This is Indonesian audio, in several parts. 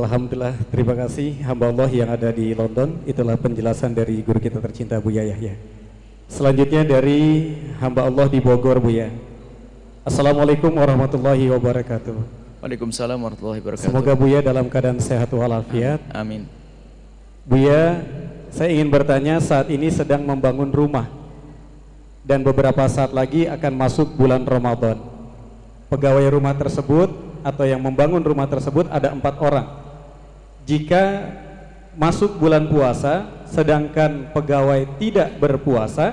Alhamdulillah, terima kasih hamba Allah yang ada di London. Itulah penjelasan dari guru kita tercinta Buya Yahya. Selanjutnya dari hamba Allah di Bogor, Buya. Assalamualaikum warahmatullahi wabarakatuh. Waalaikumsalam warahmatullahi wabarakatuh. Semoga Buya dalam keadaan sehat walafiat. Amin. Buya, saya ingin bertanya, saat ini sedang membangun rumah dan beberapa saat lagi akan masuk bulan Ramadan. Pegawai rumah tersebut atau yang membangun rumah tersebut ada 4 orang. Jika masuk bulan puasa sedangkan pegawai tidak berpuasa,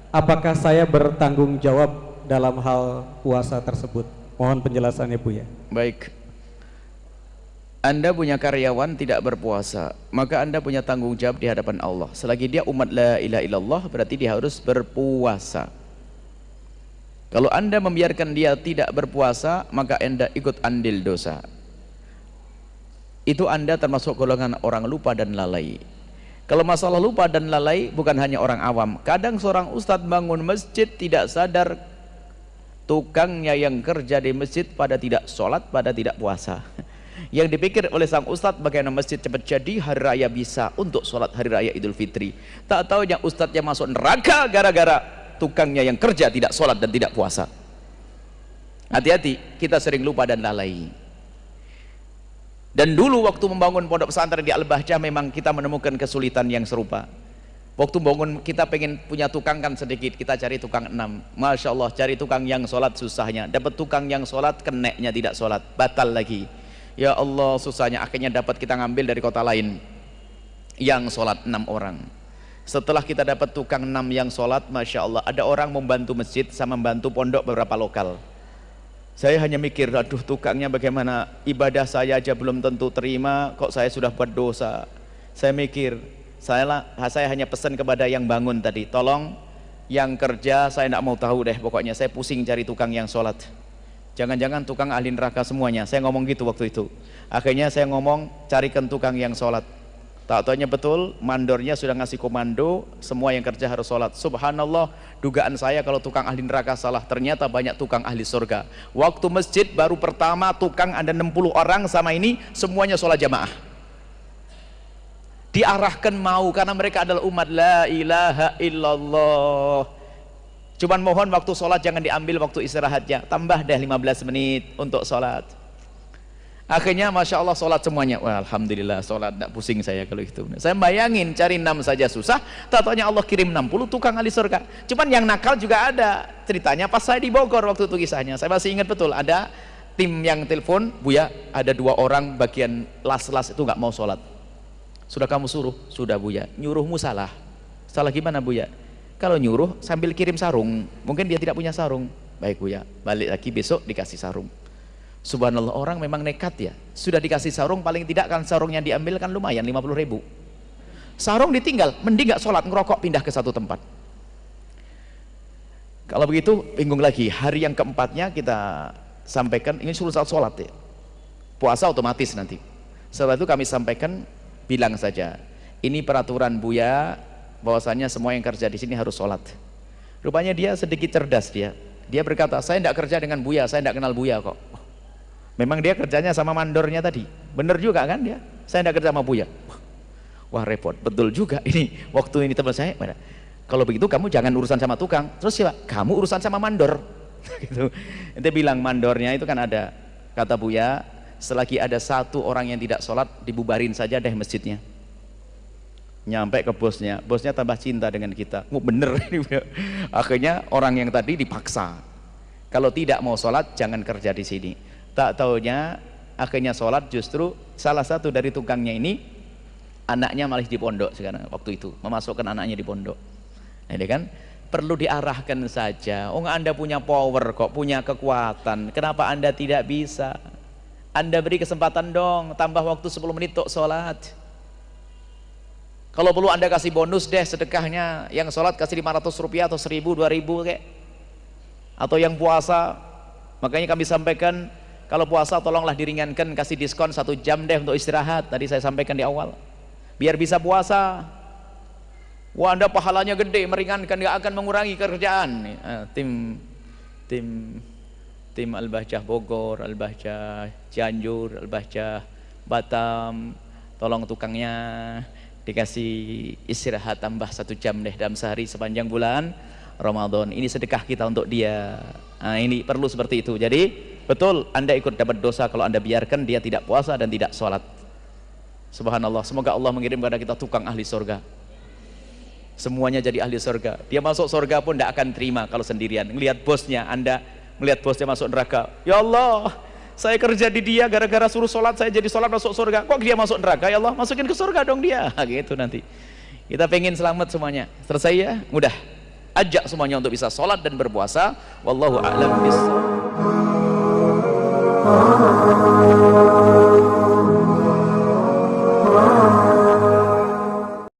apakah saya bertanggung jawab dalam hal puasa tersebut? Mohon penjelasannya, Buya. Baik. Anda punya karyawan tidak berpuasa, maka Anda punya tanggung jawab di hadapan Allah. Selagi dia umat la ilaha illallah, berarti dia harus berpuasa. Kalau Anda membiarkan dia tidak berpuasa, maka Anda ikut andil dosa. Itu Anda termasuk golongan orang lupa dan lalai. Kalau masalah lupa dan lalai bukan hanya orang awam. Kadang seorang ustadz bangun masjid tidak sadar tukangnya yang kerja di masjid pada tidak sholat, pada tidak puasa. Yang dipikir oleh sang ustadz bagaimana masjid cepat jadi, hari raya bisa untuk sholat hari raya Idul Fitri. Tak tahu yang ustadznya masuk neraka gara-gara tukangnya yang kerja tidak sholat dan tidak puasa. Hati-hati, kita sering lupa dan lalai. Dan dulu waktu membangun pondok pesantren di Al-Bahjah memang kita menemukan kesulitan yang serupa. Waktu bangun kita pengen punya tukang kan sedikit, kita cari tukang 6. Masya Allah, cari tukang yang sholat susahnya. Dapat tukang yang sholat, keneknya tidak sholat, batal lagi. Ya Allah, susahnya. Akhirnya dapat kita ngambil dari kota lain yang sholat 6 orang. Setelah kita dapat tukang 6 yang sholat, Masya Allah, ada orang membantu masjid sama membantu pondok beberapa lokal. Saya hanya mikir, aduh tukangnya bagaimana, ibadah saya aja belum tentu terima, kok saya sudah buat dosa. Saya mikir, saya hanya pesan kepada yang bangun tadi, tolong yang kerja saya tidak mau tahu deh, pokoknya saya pusing cari tukang yang sholat. Jangan-jangan tukang ahli neraka semuanya. Saya ngomong gitu waktu itu. Akhirnya saya ngomong, carikan tukang yang sholat. Tak taunya betul, mandornya sudah ngasih komando, semua yang kerja harus sholat. Subhanallah, dugaan saya kalau tukang ahli neraka salah, ternyata banyak tukang ahli surga. Waktu masjid baru pertama tukang ada 60 orang sama ini, semuanya sholat jamaah. Diarahkan mau, karena mereka adalah umat la ilaha illallah. Cuman mohon waktu sholat jangan diambil waktu istirahatnya, tambah deh 15 menit untuk sholat. Akhirnya Masya Allah sholat semuanya. Wah, Alhamdulillah sholat, tidak pusing saya kalau itu. Saya bayangin cari 6 saja susah, tak taunya Allah kirim 60 tukang ahli surga. Cuman yang nakal juga ada. Ceritanya pas saya di Bogor waktu itu kisahnya, saya masih ingat betul, ada tim yang telepon, Buya ada 2 orang bagian las-las itu nggak mau sholat. Sudah kamu suruh? Sudah Buya. Nyuruhmu salah. Salah gimana Buya? Kalau nyuruh sambil kirim sarung, mungkin dia tidak punya sarung. Baik Buya, balik lagi besok dikasih sarung. Subhanallah, orang memang nekat ya. Sudah dikasih sarung, paling tidak kan sarungnya diambil kan lumayan 50.000. Sarung ditinggal, mending gak sholat, ngerokok, pindah ke satu tempat. Kalau begitu bingung lagi. Hari yang keempatnya kita sampaikan, ini suruh sholat ya, puasa otomatis nanti. Setelah itu kami sampaikan, bilang saja, ini peraturan Buya, bahwasanya semua yang kerja di sini harus sholat. Rupanya dia sedikit cerdas, dia berkata, saya tidak kerja dengan Buya, saya tidak kenal Buya kok. Memang dia kerjanya sama mandornya tadi, bener juga kan dia, saya tidak kerja sama Buya. Wah repot, betul juga ini. Waktu ini teman saya, kalau begitu kamu jangan urusan sama tukang, terus siapa? Kamu urusan sama mandor. Gitu. Ente bilang mandornya itu kan ada, kata Buya, selagi ada 1 orang yang tidak sholat, dibubarin saja deh masjidnya. Nyampe ke bosnya, bosnya tambah cinta dengan kita. Oh bener ini. Akhirnya orang yang tadi dipaksa, kalau tidak mau sholat jangan kerja di sini. Tak taunya akhirnya sholat, justru salah satu dari tukangnya ini anaknya malah di pondok sekarang, waktu itu memasukkan anaknya di pondok. Ini kan perlu diarahkan saja. Oh Anda punya power kok, punya kekuatan, kenapa Anda tidak bisa? Anda beri kesempatan dong, tambah waktu 10 menit untuk sholat. Kalau perlu Anda kasih bonus deh sedekahnya, yang sholat kasih 500 rupiah atau 1000, 2000 kayak. Atau yang puasa, makanya kami sampaikan, kalau puasa tolonglah diringankan, kasih diskon 1 jam deh untuk istirahat. Tadi saya sampaikan di awal, biar bisa puasa. Wah Anda pahalanya gede, meringankan, gak akan mengurangi kerjaan. Tim Al-Bahjah Bogor, Al-Bahjah Cianjur, Al-Bahjah Batam, tolong tukangnya dikasih istirahat tambah 1 jam deh dalam sehari sepanjang bulan Ramadan. Ini sedekah kita untuk dia. Nah, ini perlu seperti itu. Jadi betul, Anda ikut dapat dosa kalau Anda biarkan dia tidak puasa dan tidak sholat. Subhanallah, semoga Allah mengirim kepada kita tukang ahli surga. Semuanya jadi ahli surga. Dia masuk surga pun tidak akan terima kalau sendirian. Ngelihat bosnya, Anda melihat bosnya masuk neraka, ya Allah, saya kerja di dia gara-gara suruh sholat, saya jadi sholat masuk surga, kok dia masuk neraka, ya Allah masukin ke surga dong dia. Gitu nanti. Kita pengen selamat semuanya. Selesai ya? Mudah. Ajak semuanya untuk bisa sholat dan berpuasa. Wallahu a'lam bishawab.